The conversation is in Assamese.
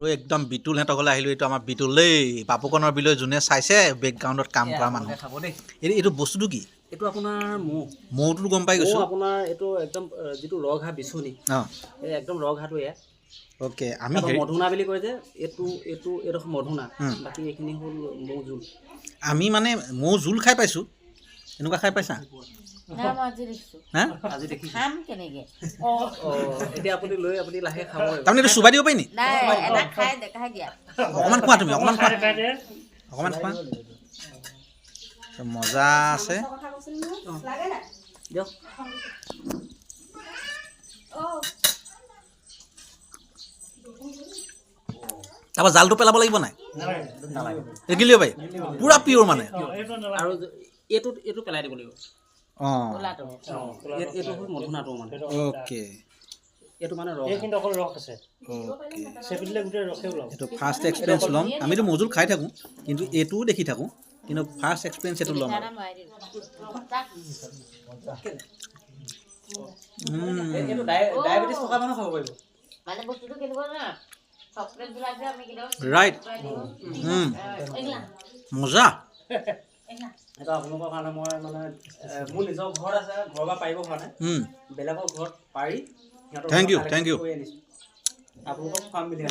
একদম বিটুল হেঁতকলৈ আহিলোঁ। এইটো আমাৰ বিটুল দেই, বাপুকণৰ বিলৈ যোনে চাইছে বেকগ্ৰাউণ্ডত কাম কৰা মানুহ। খাব দেই। এইটো বস্তুটো কি? এইটো আপোনাৰ মৌটো গম পাই গৈছোঁ। আপোনাৰ এইটো একদম যিটো ৰঘা বিচনী, অঁ এই একদম ৰঘাটো এয়া। অ'কে, আমি মধুনা বুলি কয় যে, এইটো মধুনা, বাকী এইখিনি হ'ল মৌ জোল। আমি মানে মৌ জোল খাই পাইছোঁ, এনেকুৱা খাই পাইছা? হা আজি দেখিছোঁ। খাম কেনেকৈ? এতিয়া আপুনি লাহে খাব। তাৰমানে এইটো চুবাই দিব পাৰি নি? নাই, এটা খাই দেখাই দিয়া। অকণমান খোৱা তুমি, অকণমান খোৱা, মজা আছে। দিয়ক। তাৰপৰা জালটো পেলাব লাগিব নাই? গিলিব পাৰি, পূৰা পিয়'ৰ মানে। আৰু এইটো পেলাই দিব লাগিব। অঁ এইটো হ'ল মধুনাটো মানে। অ'কে, এইটো মানে ৰস আছে। এইটো ফাৰ্ষ্ট এক্সপিৰিয়েঞ্চ ল'ম। আমিতো মৌজোল খাই থাকোঁ, কিন্তু এইটোও দেখি থাকোঁ, কিন্তু ফাৰ্ষ্ট এক্সপিৰিয়েঞ্চ এইটো ল'ম। এইটো ডায়েবেটিছ থকা মানুহ খাব পাৰিব। মানে বস্তুটো কেনেকুৱা জানা? চকলেটবিলাক যে আমি কেতিয়াবা ৰাইট, মজা। সেইটো আপোনালোকৰ কাৰণে মই মানে মোৰ নিজৰ ঘৰত আছে, ঘৰৰ পৰা পাৰিব হোৱা নাই, বেলেগৰ ঘৰত পাৰি থেংক ইউ, থেংক ইউ। আপোনালোকক খুৱাম বুলি